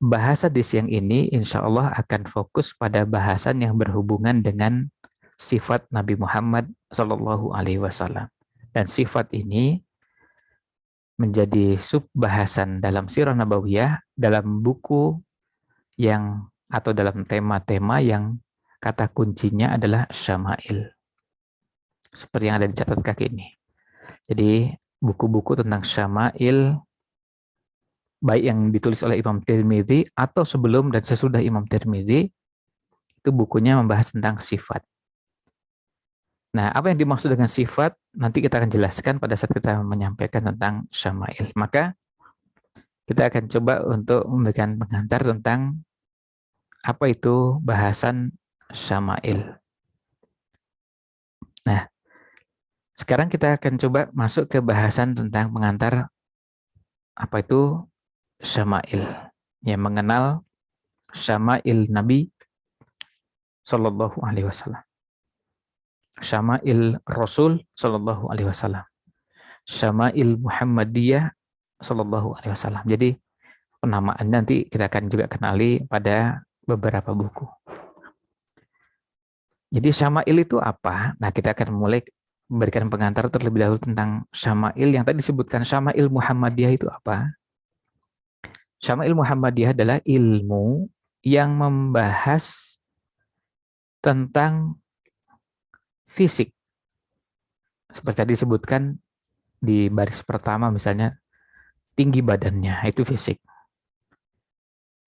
bahasa di siang ini insya Allah akan fokus pada bahasan yang berhubungan dengan sifat Nabi Muhammad Shallallahu Alaihi Wasallam. Dan sifat ini menjadi sub bahasan dalam Sirah Nabawiyah dalam buku yang atau dalam tema-tema yang kata kuncinya adalah Syama'il. Seperti yang ada di catatan kaki ini. Jadi buku-buku tentang Syama'il baik yang ditulis oleh Imam Tirmidzi atau sebelum dan sesudah Imam Tirmidzi itu bukunya membahas tentang sifat. Nah, apa yang dimaksud dengan sifat nanti kita akan jelaskan pada saat kita menyampaikan tentang Syama'il. Maka kita akan coba untuk memberikan pengantar tentang apa itu bahasan Syama'il. Nah, sekarang kita akan coba masuk ke bahasan tentang pengantar apa itu Syama'il. Yang mengenal Syama'il Nabi Sallallahu Alaihi Wasallam. Syama'il Rasul Sallallahu Alaihi Wasallam. Syama'il Muhammadiyah Sallallahu Alaihi Wasallam. Jadi penamaan nanti kita akan juga kenali pada beberapa buku. Jadi Syama'il itu apa? Nah, kita akan mulai memberikan pengantar terlebih dahulu tentang Syama'il. Yang tadi disebutkan Syama'il Muhammadiyah itu apa? Syama'il Muhammadiyah adalah ilmu yang membahas tentang fisik. Seperti tadi disebutkan di baris pertama misalnya, tinggi badannya, itu fisik.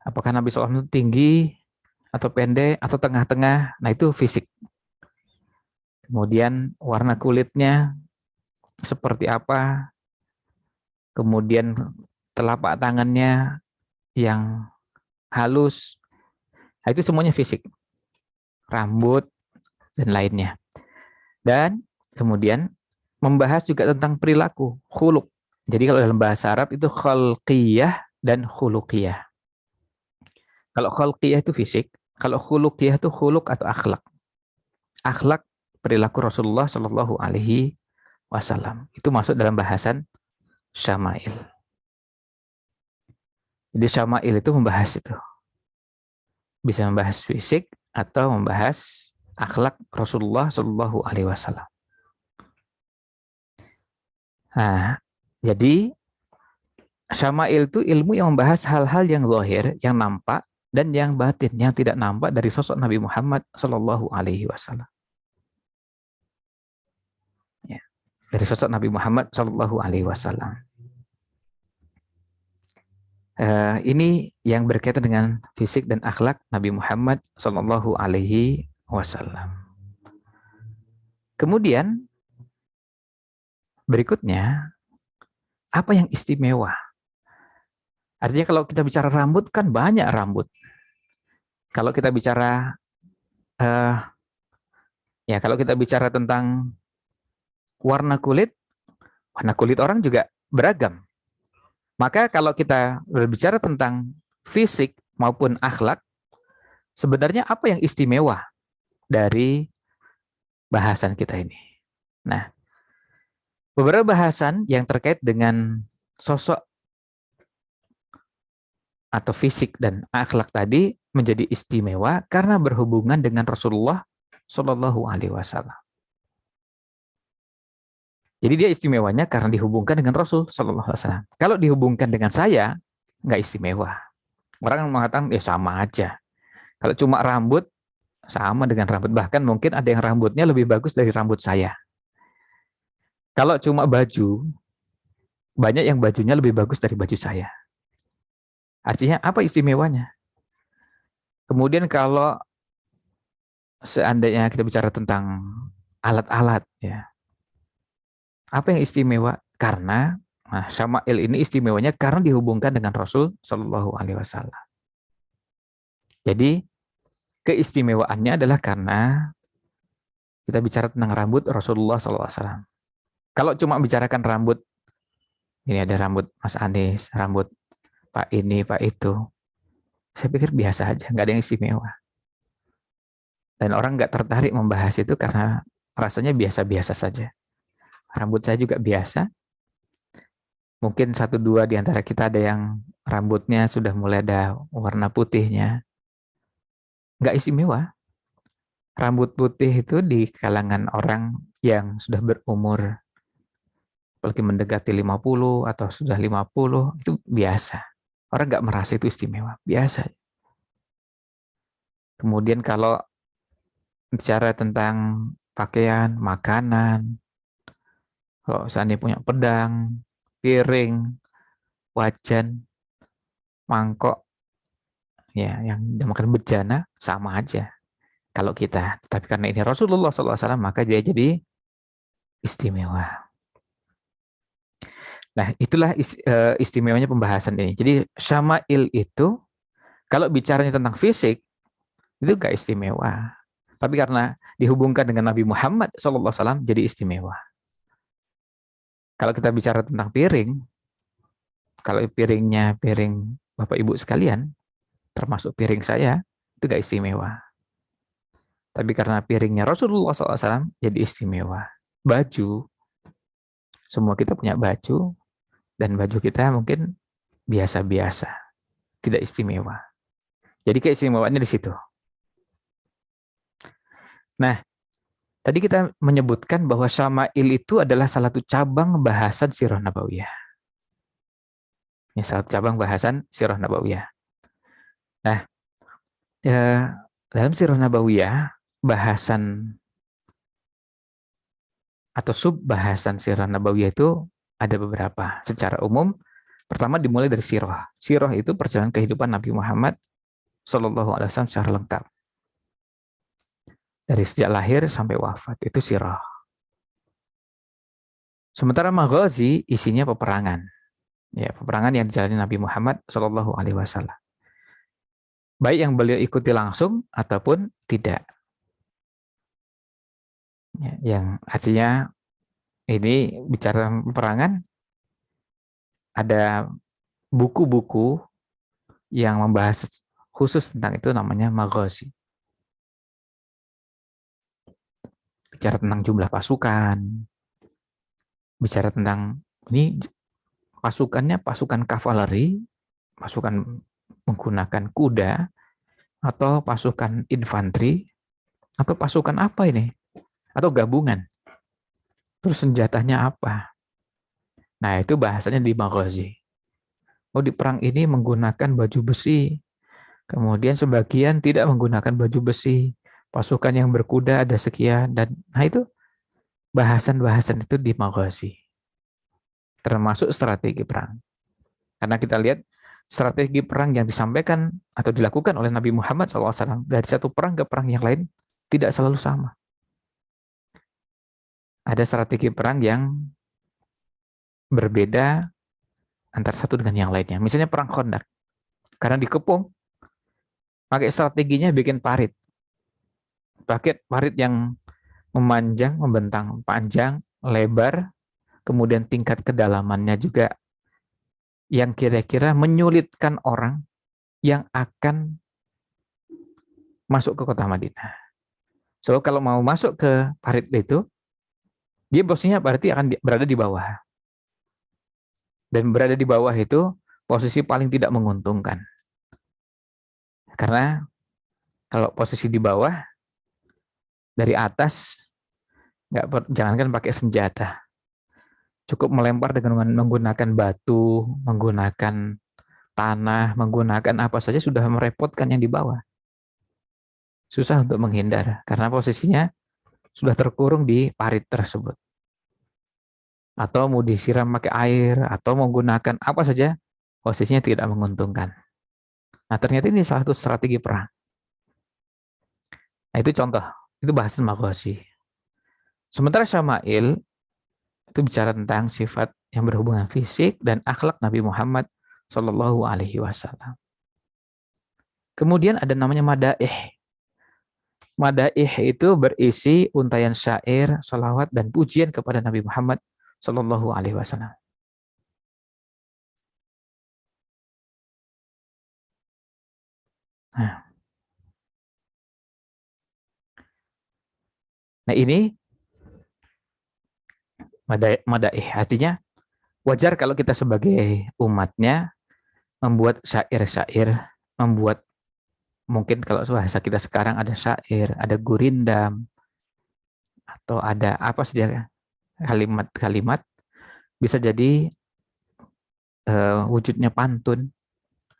Apakah Nabi SAW itu tinggi, atau pendek, atau tengah-tengah, nah itu fisik. Kemudian warna kulitnya seperti apa, kemudian telapak tangannya yang halus, nah itu semuanya fisik. Rambut, dan lainnya. Dan kemudian membahas juga tentang perilaku, khuluq. Jadi kalau dalam bahasa Arab itu khalqiyah dan khuluqiyah. Kalau khalqiyah itu fisik, kalau khuluqiyah itu khuluq atau akhlak. Akhlak perilaku Rasulullah Shallallahu Alaihi Wasallam. Itu masuk dalam bahasan Syama'il. Jadi Syama'il itu membahas itu. Bisa membahas fisik atau membahas akhlak Rasulullah Shallallahu Alaihi Wasallam. Nah, jadi Syama'il itu ilmu yang membahas hal-hal yang zahir, yang nampak, dan yang batin, yang tidak nampak dari sosok Nabi Muhammad Shallallahu Alaihi Wasallam. Ya, dari sosok Nabi Muhammad Shallallahu Alaihi Wasallam. Ini yang berkaitan dengan fisik dan akhlak Nabi Muhammad Shallallahu Alaihi Wasallam. Kemudian berikutnya, apa yang istimewa? Artinya kalau kita bicara rambut kan banyak rambut. Kalau kita bicara kalau kita bicara tentang warna kulit orang juga beragam. Maka kalau kita berbicara tentang fisik maupun akhlak, sebenarnya apa yang istimewa dari bahasan kita ini? Nah, beberapa bahasan yang terkait dengan sosok atau fisik dan akhlak tadi menjadi istimewa karena berhubungan dengan Rasulullah Shallallahu Alaihi Wasallam. Jadi dia istimewanya karena dihubungkan dengan Rasul Shallallahu Alaihi Wasallam. Kalau dihubungkan dengan saya, nggak istimewa. Orang mengatakan ya sama aja. Kalau cuma rambut, sama dengan rambut. Bahkan mungkin ada yang rambutnya lebih bagus dari rambut saya. Kalau cuma baju, banyak yang bajunya lebih bagus dari baju saya. Artinya apa istimewanya? Kemudian kalau seandainya kita bicara tentang alat-alat, ya, apa yang istimewa? Karena Syama'il ini istimewanya karena dihubungkan dengan Rasul Shallallahu Alaihi Wasallam. Jadi keistimewaannya adalah karena kita bicara tentang rambut Rasulullah Shallallahu Alaihi Wasallam. Kalau cuma bicarakan rambut, ini ada rambut Mas Anies, rambut Pak ini, Pak itu, saya pikir biasa aja, nggak ada yang istimewa. Dan orang nggak tertarik membahas itu karena rasanya biasa-biasa saja. Rambut saya juga biasa, Mungkin satu dua di antara kita ada yang rambutnya sudah mulai ada warna putihnya. Nggak istimewa. Rambut putih itu di kalangan orang yang sudah berumur, apalagi mendekati 50 atau sudah 50, itu biasa. Orang nggak merasa itu istimewa, biasa. Kemudian kalau bicara tentang pakaian, makanan, kalau seandainya punya pedang, piring, wajan, mangkok, ya yang dinamakan bejana, sama aja kalau kita. Tapi karena ini Rasulullah SAW, maka dia jadi istimewa. Nah, itulah istimewanya pembahasan ini. Jadi syama'il itu, kalau bicaranya tentang fisik, itu gak istimewa. Tapi karena dihubungkan dengan Nabi Muhammad SAW, jadi istimewa. Kalau kita bicara tentang piring, kalau piringnya piring Bapak Ibu sekalian, termasuk piring saya, itu gak istimewa. Tapi karena piringnya Rasulullah SAW, jadi istimewa. Baju, semua kita punya baju, dan baju kita mungkin biasa-biasa, tidak istimewa. Jadi keistimewaannya di situ. Nah, tadi kita menyebutkan bahwa syama'il itu adalah salah satu cabang bahasan sirah nabawiyah. Ini salah satu cabang bahasan sirah nabawiyah. Nah, dalam sirah nabawiyah, bahasan atau sub bahasan sirah nabawiyah itu ada beberapa. Secara umum, pertama dimulai dari sirah. Sirah itu perjalanan kehidupan Nabi Muhammad SAW secara lengkap. Dari sejak lahir sampai wafat, itu sirah. Sementara maghazi isinya peperangan. Ya, peperangan yang dijalani Nabi Muhammad SAW. Baik yang beliau ikuti langsung ataupun tidak. Ya, yang artinya ini bicara peperangan, ada buku-buku yang membahas khusus tentang itu, namanya maghazi. Bicara tentang jumlah pasukan, bicara tentang ini pasukannya pasukan kavaleri, pasukan menggunakan kuda, atau pasukan infanteri, atau pasukan apa ini, atau gabungan. Terus senjatanya apa? Nah, itu bahasanya di maghazi. Oh, di perang ini menggunakan baju besi. Kemudian sebagian tidak menggunakan baju besi. Pasukan yang berkuda ada sekian. Dan nah itu bahasan-bahasan itu di maghazi. Termasuk strategi perang. Karena kita lihat strategi perang yang disampaikan atau dilakukan oleh Nabi Muhammad SAW dari satu perang ke perang yang lain tidak selalu sama. Ada strategi perang yang berbeda antara satu dengan yang lainnya. Misalnya perang Khandaq. Karena dikepung, pakai strateginya bikin parit. Pakai parit yang memanjang, membentang, panjang, lebar, kemudian tingkat kedalamannya juga yang kira-kira menyulitkan orang yang akan masuk ke kota Madinah. So, kalau mau masuk ke parit itu, dia posisinya berarti akan berada di bawah. Dan berada di bawah itu posisi paling tidak menguntungkan. Karena kalau posisi di bawah, dari atas, jangankan pakai senjata, cukup melempar dengan menggunakan batu, menggunakan tanah, menggunakan apa saja sudah merepotkan yang di bawah. Susah untuk menghindar, karena posisinya sudah terkurung di parit tersebut. Atau mau disiram pakai air, atau menggunakan apa saja, posisinya tidak menguntungkan. Nah, ternyata ini salah satu strategi perang. Nah, itu contoh. Itu bahasan maghazi. Sementara syama'il itu bicara tentang sifat yang berhubungan fisik dan akhlak Nabi Muhammad Shallallahu Alaihi Wasallam. Kemudian ada namanya madaih. Madaih itu berisi untayan syair, salawat, dan pujian kepada Nabi Muhammad Shallallahu Alaihi Wasallam. Nah, ini madaih artinya Wajar kalau kita sebagai umatnya membuat syair-syair, membuat mungkin kalau bahasa kita sekarang ada syair, ada gurindam, atau ada apa saja kalimat-kalimat, bisa jadi wujudnya pantun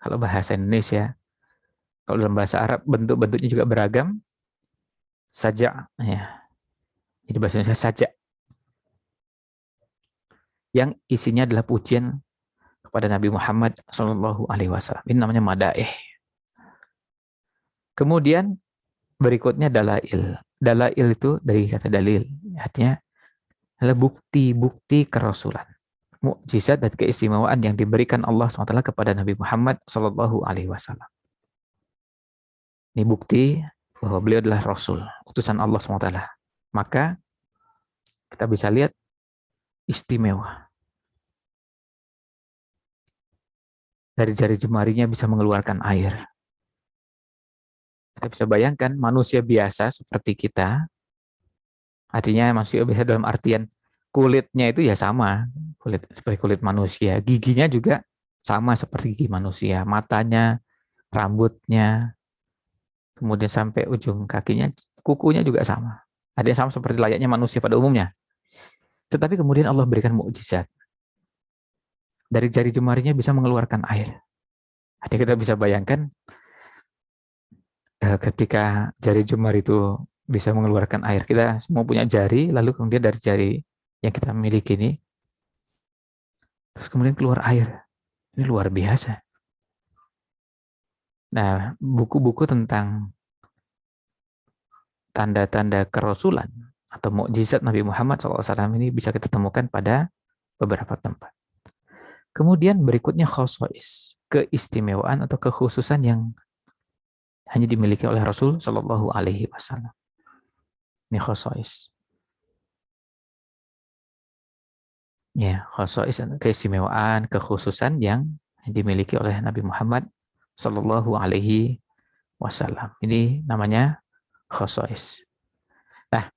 kalau bahasa Indonesia. Kalau dalam bahasa Arab bentuk-bentuknya juga beragam, saja ya. Jadi bahasa Indonesia saja yang isinya adalah pujian kepada Nabi Muhammad Shallallahu Alaihi Wasallam. Ini namanya madaih. Kemudian berikutnya dalail. Dalail itu dari kata dalil, artinya adalah bukti-bukti kerasulan, mukjizat dan keistimewaan yang diberikan Allah SWT kepada Nabi Muhammad Shallallahu Alaihi Wasallam. Ini bukti bahwa beliau adalah Rasul, utusan Allah SWT. Maka kita bisa lihat istimewa. Dari jari jemarinya bisa mengeluarkan air. Kita bisa bayangkan manusia biasa seperti kita, artinya manusia biasa dalam artian kulitnya itu ya sama, kulit seperti kulit manusia, giginya juga sama seperti gigi manusia, matanya, rambutnya, kemudian sampai ujung kakinya, kukunya juga sama. Ada yang sama seperti layaknya manusia pada umumnya. Tetapi kemudian Allah berikan mukjizat. Dari jari jemarinya bisa mengeluarkan air. Jadi kita bisa bayangkan ketika jari jemari itu bisa mengeluarkan air. Kita semua punya jari, lalu kemudian dari jari yang kita miliki ini, terus kemudian keluar air. Ini luar biasa. Nah, buku-buku tentang tanda-tanda kerasulan atau mukjizat Nabi Muhammad SAW ini bisa kita temukan pada beberapa tempat. Kemudian berikutnya khosois, keistimewaan atau kekhususan yang hanya dimiliki oleh Rasul Shallallahu Alaihi Wasallam. Ini khosois. Ya, khosois keistimewaan, kekhususan yang dimiliki oleh Nabi Muhammad Shallallahu Alaihi Wasallam. Ini namanya khosois. Nah,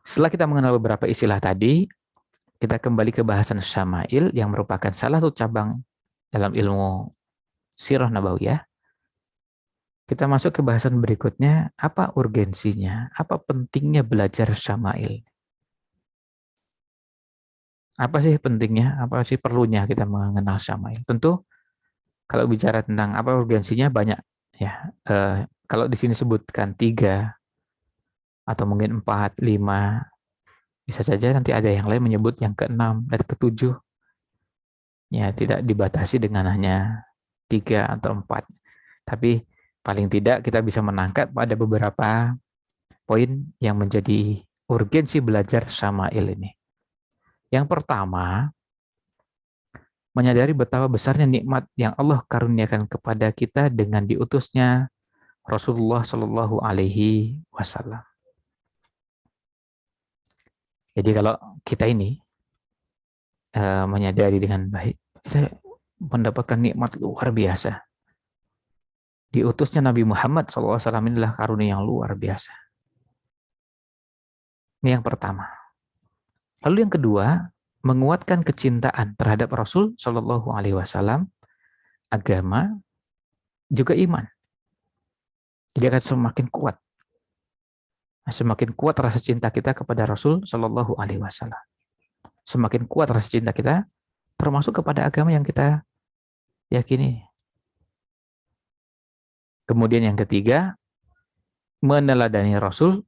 setelah kita mengenal beberapa istilah tadi, kita kembali ke bahasan syama'il yang merupakan salah satu cabang dalam ilmu sirah nabawiyah. Kita masuk ke bahasan berikutnya, apa urgensinya, apa pentingnya belajar syama'il. Apa sih pentingnya, apa sih perlunya kita mengenal syama'il. Tentu kalau bicara tentang apa urgensinya banyak ya. Kalau di sini sebutkan 3 atau mungkin 4, 5, bisa saja nanti ada yang lain menyebut yang ke-6 dan ke-7. Ya, tidak dibatasi dengan hanya 3 atau 4. Tapi paling tidak kita bisa menangkap pada beberapa poin yang menjadi urgensi belajar syama'il ini. Yang pertama, menyadari betapa besarnya nikmat yang Allah karuniakan kepada kita dengan diutusnya Rasulullah Shallallahu Alaihi Wasallam. Jadi kalau kita ini menyadari dengan baik, kita mendapatkan nikmat luar biasa. Diutusnya Nabi Muhammad SAW inilah karunia yang luar biasa. Ini yang pertama. Lalu yang kedua, menguatkan kecintaan terhadap Rasul Shallallahu Alaihi Wasallam, agama, juga iman. Jadi akan semakin kuat. Semakin kuat rasa cinta kita kepada Rasul Shallallahu Alaihi Wasallam. Semakin kuat rasa cinta kita, termasuk kepada agama yang kita yakini. Kemudian yang ketiga, meneladani Rasul,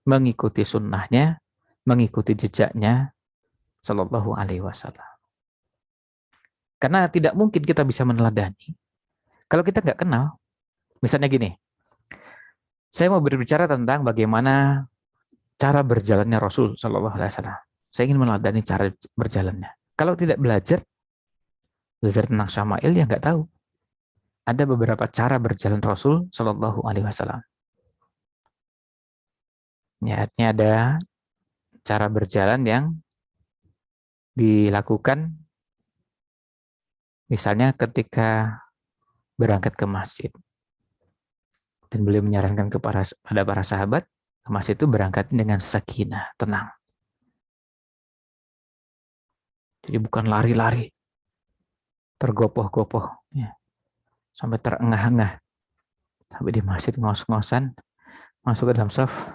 mengikuti sunnahnya, mengikuti jejaknya, Shallallahu Alaihi Wasallam. Karena tidak mungkin kita bisa meneladani kalau kita nggak kenal. Misalnya gini, saya mau berbicara tentang bagaimana cara berjalannya Rasul Shallallahu Alaihi Wasallam. Saya ingin meneladani cara berjalannya. Kalau tidak belajar tentang syama'il ya nggak tahu. Ada beberapa cara berjalan Rasul Shallallahu Alaihi Wasallam. Ya, artinya ada cara berjalan yang dilakukan misalnya ketika berangkat ke masjid. Dan beliau menyarankan kepada para sahabat, ke masjid itu berangkat dengan sakinah, tenang. Jadi bukan lari-lari, tergopoh-gopoh, ya, sampai terengah-engah, sampai di masjid ngos-ngosan, masuk ke dalam saf,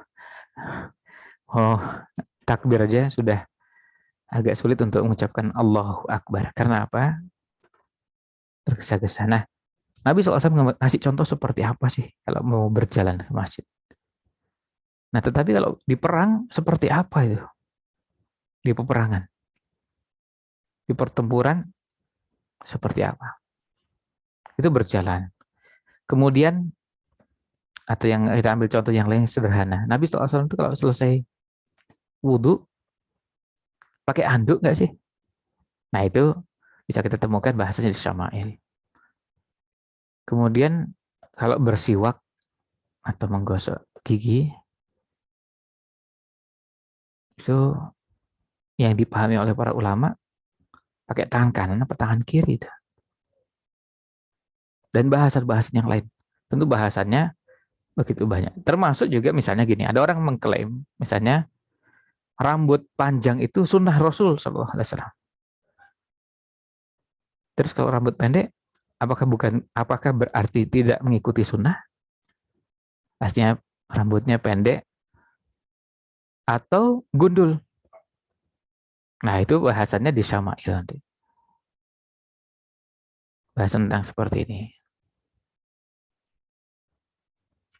oh takbir aja sudah agak sulit untuk mengucapkan Allahu Akbar. Karena apa? Tergesa-gesa. Nah, Nabi SAW ngasih contoh seperti apa sih kalau mau berjalan ke masjid. Nah, tetapi kalau di perang seperti apa itu? Di peperangan, di pertempuran seperti apa? Itu berjalan. Kemudian, atau yang kita ambil contoh yang lain sederhana. Nabi SAW itu kalau selesai wudhu, pakai handuk nggak sih? Nah, itu bisa kita temukan bahasanya di Syama'il. Kemudian, kalau bersiwak atau menggosok gigi, itu yang dipahami oleh para ulama, pakai tangan kanan atau tangan kiri. Itu. Dan bahasan-bahasan yang lain. Tentu bahasannya begitu banyak. Termasuk juga misalnya gini, ada orang mengklaim, misalnya rambut panjang itu sunnah Rasul SAW. Terus kalau rambut pendek, apakah berarti tidak mengikuti sunnah? Artinya rambutnya pendek atau gundul. Nah itu bahasannya di Syama'il nanti. Bahasan tentang seperti ini.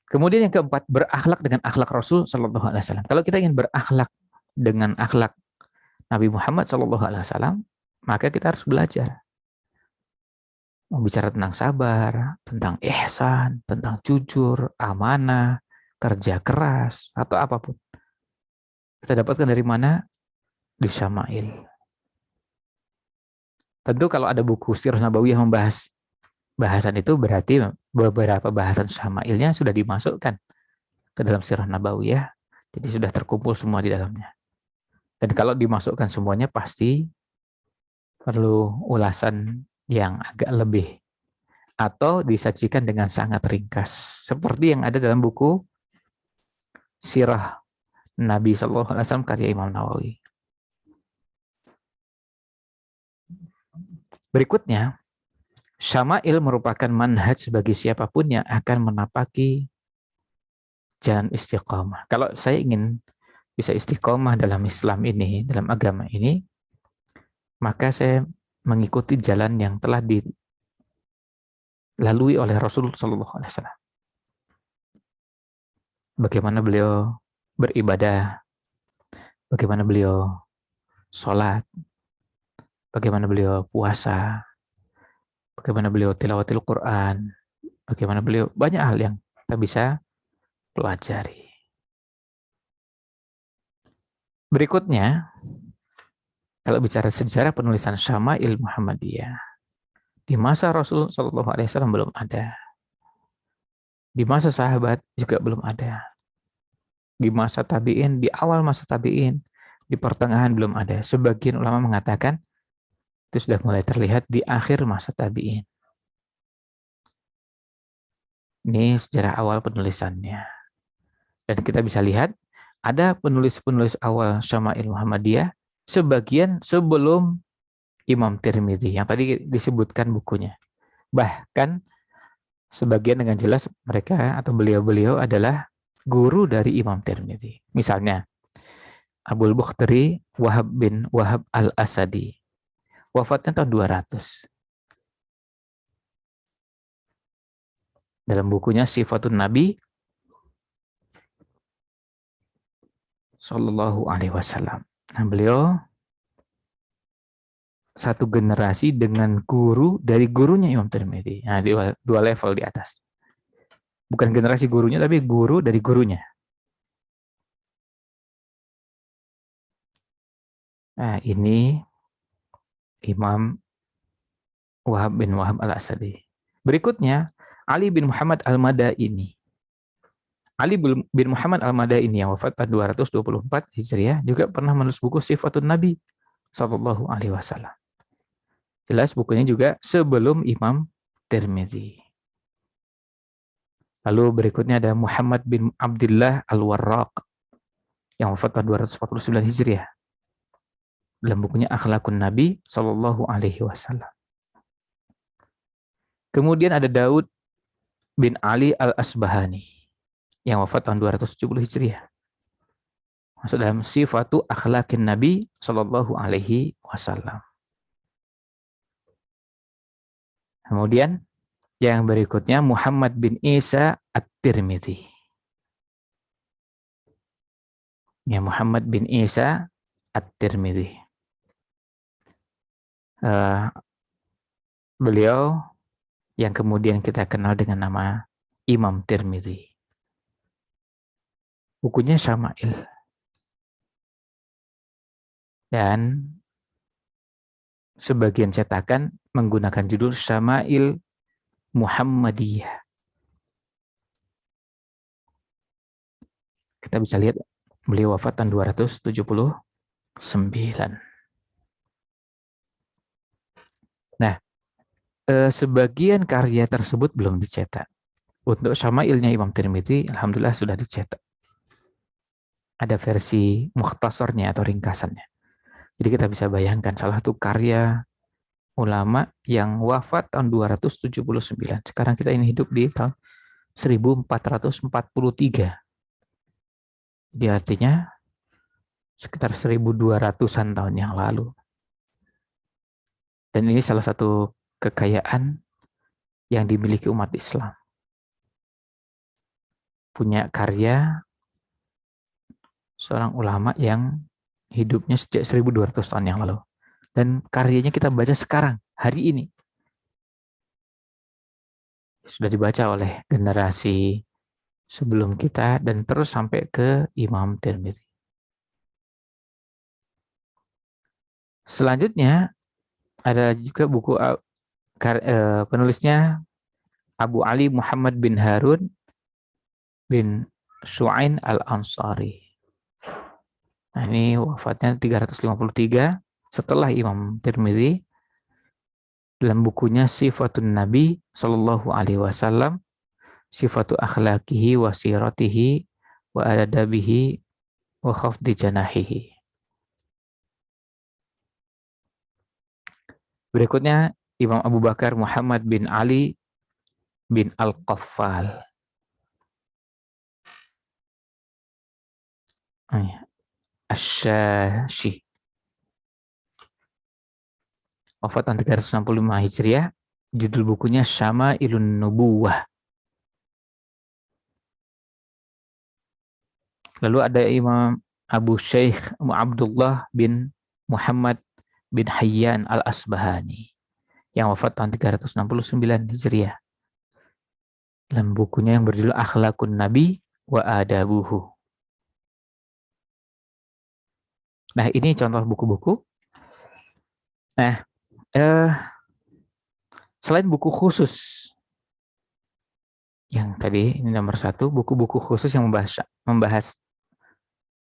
Kemudian yang keempat, berakhlak dengan akhlak Rasul Sallallahu Alaihi Wasallam. Kalau kita ingin berakhlak dengan akhlak Nabi Muhammad Sallallahu Alaihi Wasallam, maka kita harus belajar. Bicara tentang sabar, tentang ihsan, tentang jujur, amanah, kerja keras, atau apapun. Kita dapatkan dari mana? Di Syama'il. Tentu kalau ada buku Sirah Nabawiyah membahas bahasan itu, berarti beberapa bahasan Syama'ilnya sudah dimasukkan ke dalam Sirah Nabawiyah. Jadi sudah terkumpul semua di dalamnya. Dan kalau dimasukkan semuanya pasti perlu ulasan yang agak lebih atau disajikan dengan sangat ringkas seperti yang ada dalam buku Sirah Nabi Sallallahu Alaihi Wasallam karya Imam Nawawi. Berikutnya, Syama'il merupakan manhaj bagi siapapun yang akan menapaki jalan istiqomah. Kalau saya ingin bisa istiqomah dalam Islam ini, dalam agama ini, maka saya mengikuti jalan yang telah dilalui oleh Rasul Sallallahu Alaihi Wasallam. Bagaimana beliau beribadah, bagaimana beliau sholat, bagaimana beliau puasa, bagaimana beliau tilawatil Quran, bagaimana beliau banyak hal yang kita bisa pelajari. Berikutnya, kalau bicara sejarah penulisan Syama'il Muhammadiyah, di masa Rasul Shallallahu Alaihi Wasallam belum ada, di masa sahabat juga belum ada, di masa tabiin, di awal masa tabiin, di pertengahan belum ada. Sebagian ulama mengatakan itu sudah mulai terlihat di akhir masa tabiin. Ini sejarah awal penulisannya. Dan kita bisa lihat ada penulis-penulis awal Syama'il Muhammadiyah sebagian sebelum Imam Tirmidzi yang tadi disebutkan bukunya. Bahkan sebagian dengan jelas mereka atau beliau-beliau adalah guru dari Imam Tirmidzi. Misalnya Abul Bukhtari Wahab bin Wahab al-Asadi. Wafatnya tahun 200. Dalam bukunya Sifatun Nabi Sallallahu Alaihi Wasallam. Nah, beliau satu generasi dengan guru dari gurunya Imam Tirmidzi. Nah, dua level di atas. Bukan generasi gurunya, tapi guru dari gurunya. Nah, ini Imam Wahab bin Wahab al-Asadi. Berikutnya, Ali bin Muhammad al-Madaini. Ali bin Muhammad al-Madaini yang wafat pada 224 Hijriah juga pernah menulis buku Sifatun Nabi Sallallahu Alaihi Wasallam. Jelas bukunya juga sebelum Imam Tirmidzi. Lalu berikutnya ada Muhammad bin Abdullah al-Warraq yang wafat pada 249 Hijriah. dalam bukunya Akhlakun Nabi Sallallahu Alaihi Wasallam. Kemudian ada Daud bin Ali Al-Asbahani yang wafat tahun 270 Hijriah. Masuk dalam Sifatu Akhlakin Nabi Sallallahu Alaihi Wasallam. Kemudian yang berikutnya Muhammad bin Isa At-Tirmidzi. Ya, Muhammad bin Isa At-Tirmidzi. Beliau yang kemudian kita kenal dengan nama Imam Tirmidzi. Bukunya Syama'il. Dan sebagian cetakan menggunakan judul Syama'il Muhammadiyah. Kita bisa lihat beliau wafat tahun 279. Nah, sebagian karya tersebut belum dicetak. Untuk Syama'ilnya Imam Tirmidzi, alhamdulillah sudah dicetak. Ada versi mukhtasarnya atau ringkasannya. Jadi kita bisa bayangkan salah satu karya ulama yang wafat tahun 279. Sekarang kita ini hidup di tahun 1443. Jadi artinya sekitar 1200-an tahun yang lalu. Dan ini salah satu kekayaan yang dimiliki umat Islam. Punya karya seorang ulama yang hidupnya sejak 1200 tahun yang lalu. Dan karyanya kita baca sekarang, hari ini. Sudah dibaca oleh generasi sebelum kita dan terus sampai ke Imam Tirmidzi. Selanjutnya ada juga buku penulisnya Abu Ali Muhammad bin Harun bin Su'ain Al-Ansari. Nah, ini wafatnya 353 setelah Imam Tirmidzi. Dalam bukunya Sifatun Nabi Sallallahu Alaihi Wasallam, Sifatu Akhlaqihi wa Siratihi wa Adabihi wa Khafdi Janahihi. Berikutnya Imam Abu Bakar Muhammad bin Ali bin Al-Qaffal. Asy-Syashi. Wafat tahun 365 Hijriah. Judul bukunya Syama'ilun Nubuwah. Lalu ada Imam Abu Syekh Abdullah bin Muhammad bin Hayyan Al-Asbahani yang wafat tahun 369 Hijriah. Dalam bukunya yang berjudul Akhlakun Nabi wa Adabuhu. Nah, ini contoh buku-buku. Nah, selain buku khusus yang tadi ini nomor 1, buku-buku khusus yang membahas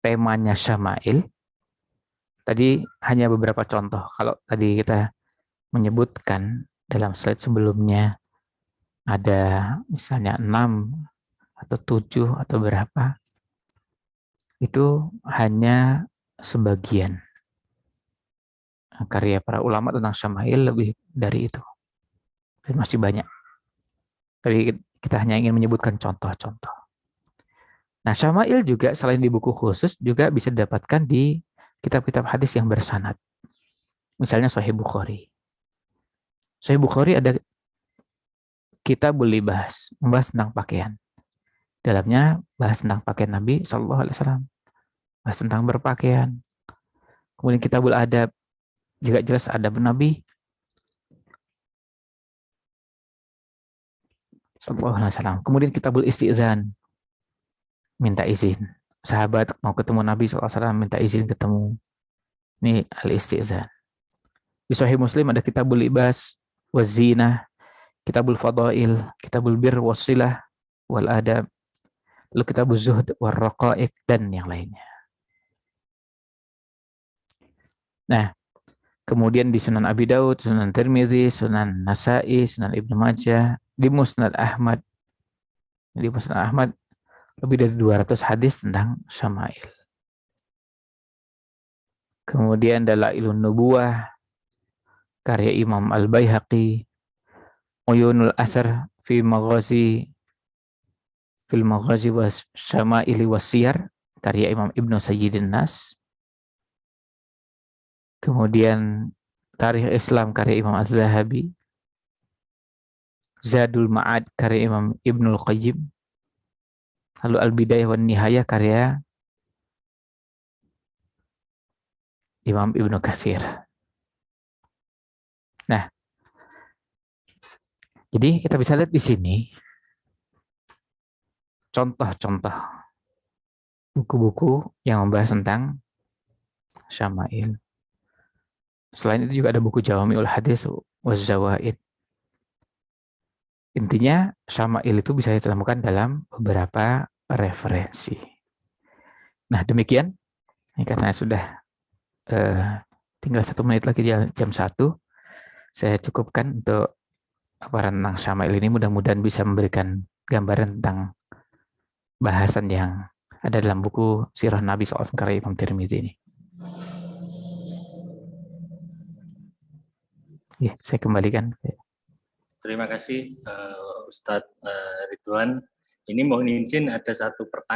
temanya Syama'il. Tadi hanya beberapa contoh. Kalau tadi kita menyebutkan dalam slide sebelumnya ada misalnya 6 atau 7 atau berapa, itu hanya sebagian. Karya para ulama tentang Syama'il lebih dari itu. Dan masih banyak. Tapi kita hanya ingin menyebutkan contoh-contoh. Nah, Syama'il juga selain di buku khusus juga bisa didapatkan di kitab-kitab hadis yang bersanad. Misalnya Sahih Bukhari. Sahih Bukhari ada Kitabul Libas, membahas tentang pakaian. Dalamnya bahas tentang pakaian Nabi SAW. Bahas tentang berpakaian. Kemudian Kitabul Adab, juga jelas adab Nabi SAW. Kemudian Kitabul Isti'zan, minta izin. Sahabat mau ketemu Nabi SAW, minta izin ketemu. Ini al-Isti'zan. Di Sahih Muslim ada Kitabul Libas, Wazinah, Kitabul Fadail, Kitabul Bir Wasilah, Wal Adab, lalu Kitabul Zuhd, Wal Raqaiq, dan yang lainnya. Nah, kemudian di Sunan Abi Daud, Sunan Tirmidzi, Sunan Nasa'i, Sunan Ibnu Majah, di Musnad Ahmad. Di Musnad Ahmad lebih dari 200 hadis tentang Syama'il. Kemudian Dalailun Nubuwah karya Imam Al-Baihaqi, Uyunul Athar fil Maghazi was Syama'ili Wasiyar karya Imam Ibnu Sayyidin Nas. Kemudian Tarikh Islam karya Imam Az-Zahabi, Zadul Ma'ad karya Imam Ibnul Qayyim, lalu Al-Bidayah wan Nihayah karya Imam Ibnu Katsir. Nah, jadi kita bisa lihat di sini contoh-contoh buku-buku yang membahas tentang Syama'il. Selain itu juga ada buku Jawami'ul Hadits waz Zawaid. Intinya Syama'il itu bisa ditemukan dalam beberapa referensi. Nah, demikian. Ini karena sudah tinggal 1 menit lagi jam 1, saya cukupkan untuk paparan tentang Syama'il ini. Mudah-mudahan bisa memberikan gambaran tentang bahasan yang ada dalam buku Sirah Nabi SAW karya Imam Tirmidzi ini. Ya, saya kembalikan. Terima kasih Ustadz Ridwan. Ini mohon izin ada satu pertanyaan.